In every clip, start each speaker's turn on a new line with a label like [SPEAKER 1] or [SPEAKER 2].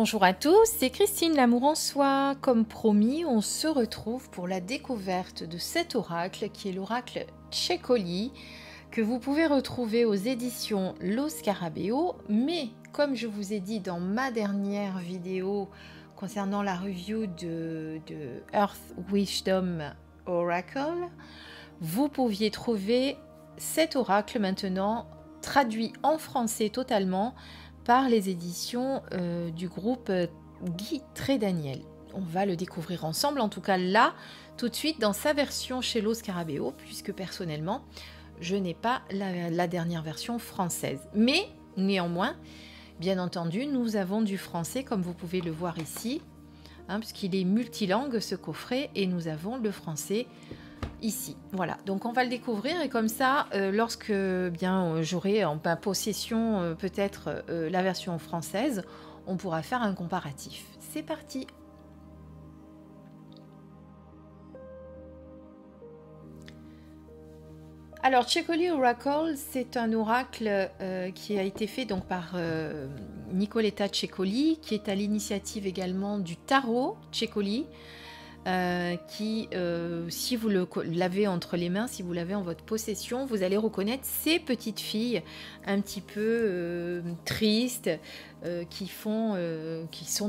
[SPEAKER 1] Bonjour à tous, c'est Christine L'Amour en Soi. Comme promis, on se retrouve pour la découverte de cet oracle qui est l'oracle Cecoli que vous pouvez retrouver aux éditions Lo Scarabeo. Mais comme je vous ai dit dans ma dernière vidéo concernant la review de Earth Wisdom Oracle, vous pouviez trouver cet oracle maintenant traduit en français totalement par les éditions du groupe Guy Trédaniel. On va le découvrir ensemble, en tout cas là, tout de suite dans sa version chez Lo Scarabeo, puisque personnellement, je n'ai pas la dernière version française. Mais néanmoins, bien entendu, nous avons du français, comme vous pouvez le voir ici, puisqu'il est multilingue ce coffret, et nous avons le français ici. Voilà, donc on va le découvrir et comme ça, lorsque bien j'aurai en possession peut-être la version française, on pourra faire un comparatif. C'est parti. Alors, Cecoli Oracle, c'est un oracle qui a été fait donc par Nicoletta Cecoli, qui est à l'initiative également du tarot Cecoli. Qui, si vous l'avez entre les mains, si vous l'avez en votre possession, vous allez reconnaître ces petites filles un petit peu tristes qui sont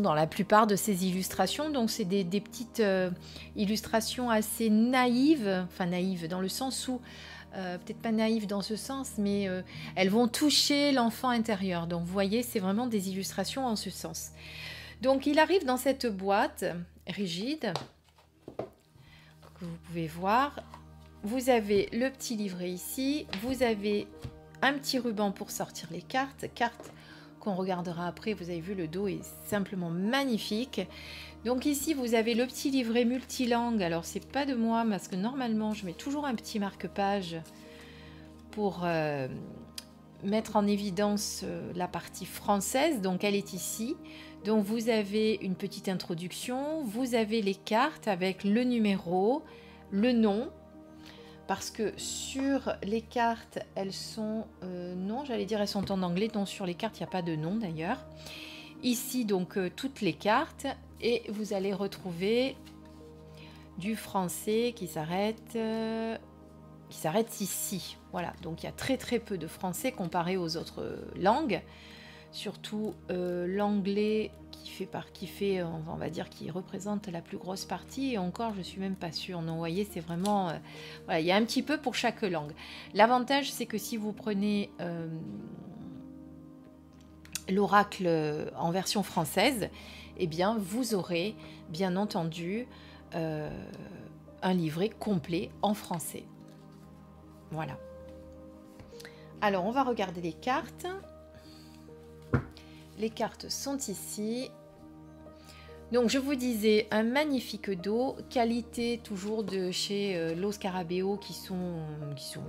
[SPEAKER 1] dans la plupart de ces illustrations. Donc c'est des petites illustrations assez naïves, enfin naïves dans le sens où peut-être pas naïves dans ce sens, mais elles vont toucher l'enfant intérieur. Donc vous voyez, c'est vraiment des illustrations en ce sens. Donc il arrive dans cette boîte rigide que vous pouvez voir. Vous avez le petit livret ici, vous avez un petit ruban pour sortir les cartes qu'on regardera après. Vous avez vu, le dos est simplement magnifique. Donc ici vous avez le petit livret multilangue. Alors c'est pas de moi parce que normalement je mets toujours un petit marque-page pour mettre en évidence la partie française. Donc elle est ici. Donc vous avez une petite introduction, vous avez les cartes avec le numéro, le nom, parce que sur les cartes, elles sont, non, j'allais dire elles sont en anglais, non, sur les cartes, il n'y a pas de nom d'ailleurs. Ici, donc, toutes les cartes, et vous allez retrouver du français qui s'arrête ici. Voilà, donc il y a très très peu de français comparé aux autres langues. Surtout l'anglais on va dire, qui représente la plus grosse partie, et encore je suis même pas sûre. Non, vous voyez, c'est vraiment voilà, il y a un petit peu pour chaque langue. L'avantage, c'est que si vous prenez l'oracle en version française, eh bien vous aurez bien entendu un livret complet en français. Voilà. Alors on va regarder les cartes. Les cartes sont ici. Donc je vous disais, un magnifique dos, qualité toujours de chez Lo Scarabeo qui sont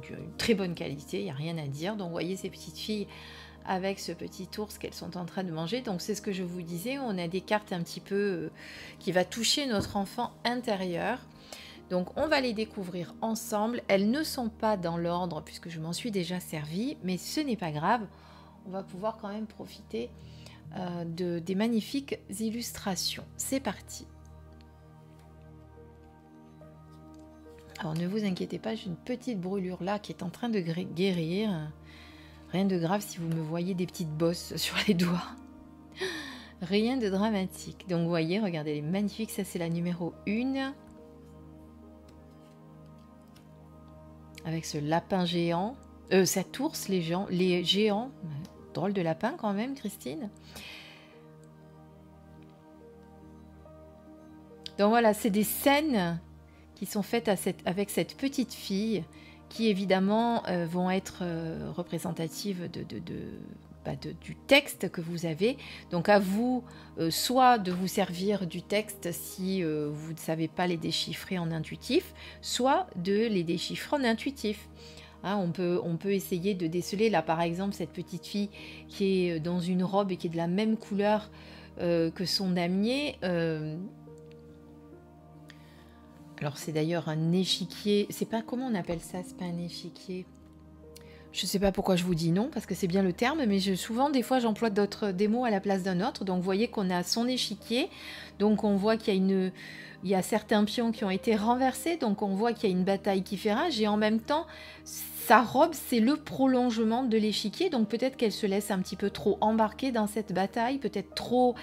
[SPEAKER 1] d'une très bonne qualité, il n'y a rien à dire. Donc vous voyez ces petites filles avec ce petit ours qu'elles sont en train de manger. Donc c'est ce que je vous disais, on a des cartes un petit peu qui va toucher notre enfant intérieur. Donc on va les découvrir ensemble. Elles ne sont pas dans l'ordre puisque je m'en suis déjà servi, mais ce n'est pas grave. On va pouvoir quand même profiter des magnifiques illustrations. C'est parti. Alors ne vous inquiétez pas, j'ai une petite brûlure là qui est en train de guérir. Rien de grave si vous me voyez des petites bosses sur les doigts. Rien de dramatique. Donc vous voyez, regardez, elle est magnifique. Ça c'est la numéro 1. Avec ce lapin géant. Cet ours, les géants. Drôle de lapin quand même, Christine. Donc voilà, c'est des scènes qui sont faites avec cette petite fille qui évidemment vont être représentatives du texte que vous avez. Donc à vous, soit de vous servir du texte si vous ne savez pas les déchiffrer en intuitif, soit de les déchiffrer en intuitif. Hein, on peut essayer de déceler, là par exemple, cette petite fille qui est dans une robe et qui est de la même couleur que son damier. Alors c'est d'ailleurs un échiquier, c'est pas, comment on appelle ça, c'est pas un échiquier. Je ne sais pas pourquoi je vous dis non, parce que c'est bien le terme, mais souvent, des fois, j'emploie des mots à la place d'un autre. Donc, vous voyez qu'on a son échiquier. Donc, on voit qu'il y a certains pions qui ont été renversés. Donc, on voit qu'il y a une bataille qui fait rage. Et en même temps, sa robe, c'est le prolongement de l'échiquier. Donc, peut-être qu'elle se laisse un petit peu trop embarquer dans cette bataille. Peut-être trop...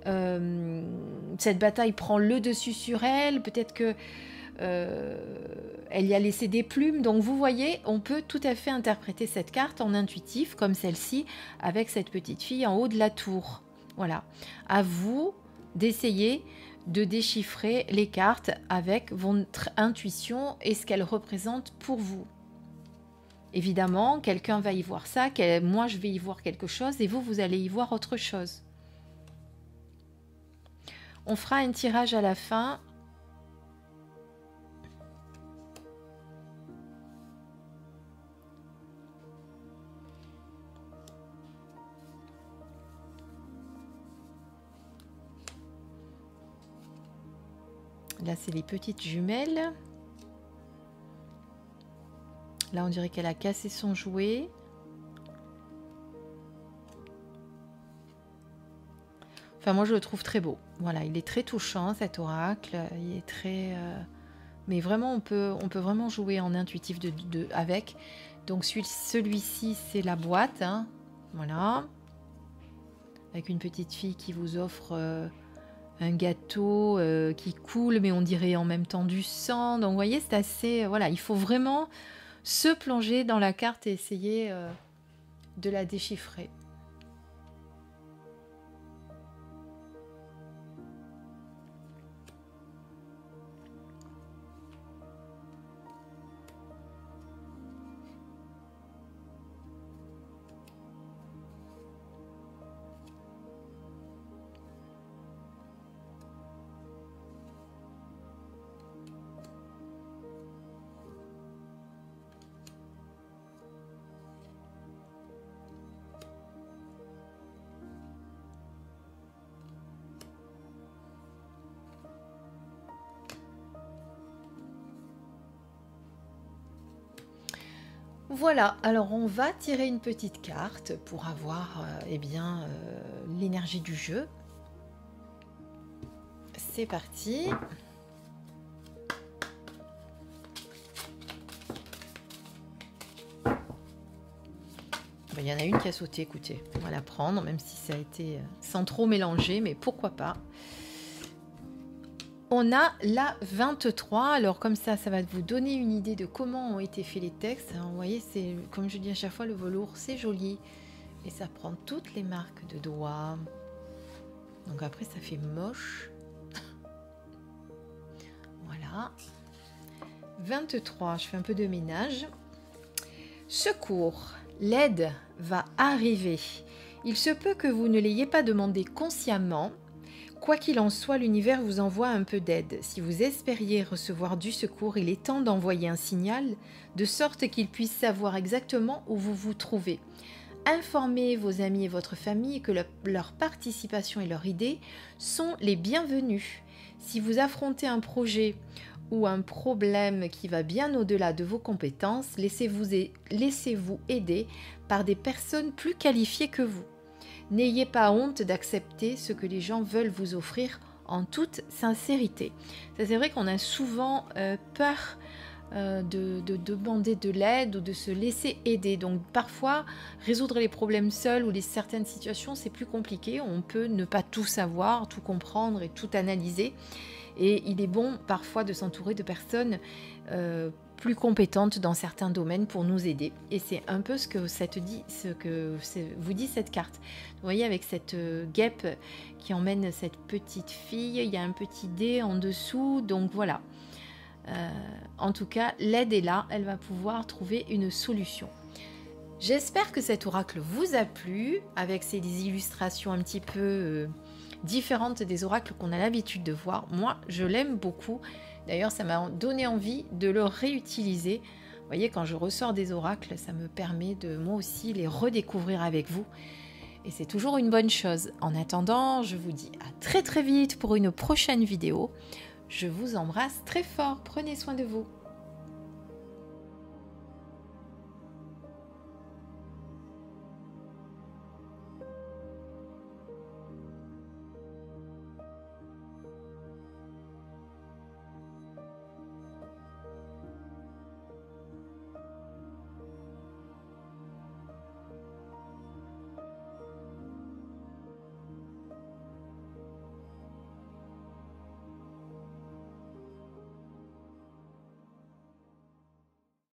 [SPEAKER 1] cette bataille prend le dessus sur elle. Peut-être que... elle y a laissé des plumes, donc vous voyez, on peut tout à fait interpréter cette carte en intuitif, comme celle-ci, avec cette petite fille en haut de la tour. Voilà, à vous d'essayer de déchiffrer les cartes avec votre intuition et ce qu'elles représentent pour vous. Évidemment, quelqu'un va y voir ça, moi je vais y voir quelque chose et vous allez y voir autre chose. On fera un tirage à la fin. Là, c'est les petites jumelles. Là, on dirait qu'elle a cassé son jouet. Enfin, moi, je le trouve très beau. Voilà, il est très touchant, cet oracle. Il est très... Mais vraiment, on peut vraiment jouer en intuitif avec. Donc, celui-ci, c'est la boîte. Hein. Voilà. Avec une petite fille qui vous offre... un gâteau qui coule, mais on dirait en même temps du sang. Donc, vous voyez, c'est assez... voilà, il faut vraiment se plonger dans la carte et essayer de la déchiffrer. Voilà, alors on va tirer une petite carte pour avoir l'énergie du jeu. C'est parti. Il y en a une qui a sauté, écoutez, on va la prendre, même si ça a été sans trop mélanger, mais pourquoi pas. On a la 23, alors comme ça va vous donner une idée de comment ont été faits les textes. Alors, vous voyez, c'est comme je dis à chaque fois, le velours, c'est joli. Et ça prend toutes les marques de doigts. Donc après, ça fait moche. Voilà. 23, je fais un peu de ménage. Secours, l'aide va arriver. Il se peut que vous ne l'ayez pas demandé consciemment. Quoi qu'il en soit, l'univers vous envoie un peu d'aide. Si vous espériez recevoir du secours, il est temps d'envoyer un signal, de sorte qu'ils puissent savoir exactement où vous vous trouvez. Informez vos amis et votre famille que leur participation et leur idée sont les bienvenus. Si vous affrontez un projet ou un problème qui va bien au-delà de vos compétences, laissez-vous aider par des personnes plus qualifiées que vous. N'ayez pas honte d'accepter ce que les gens veulent vous offrir en toute sincérité. Ça, c'est vrai qu'on a souvent peur de demander de l'aide ou de se laisser aider. Donc parfois, résoudre les problèmes seul ou certaines situations, c'est plus compliqué. On peut ne pas tout savoir, tout comprendre et tout analyser. Et il est bon parfois de s'entourer de personnes plus compétentes dans certains domaines pour nous aider. Et c'est un peu ce que vous dit cette carte. Vous voyez, avec cette guêpe qui emmène cette petite fille, il y a un petit dé en dessous, donc voilà. En tout cas, l'aide est là, elle va pouvoir trouver une solution. J'espère que cet oracle vous a plu, avec ces illustrations un petit peu différentes des oracles qu'on a l'habitude de voir. Moi, je l'aime beaucoup. D'ailleurs, ça m'a donné envie de le réutiliser. Vous voyez, quand je ressors des oracles, ça me permet de moi aussi les redécouvrir avec vous. Et c'est toujours une bonne chose. En attendant, je vous dis à très très vite pour une prochaine vidéo. Je vous embrasse très fort. Prenez soin de vous.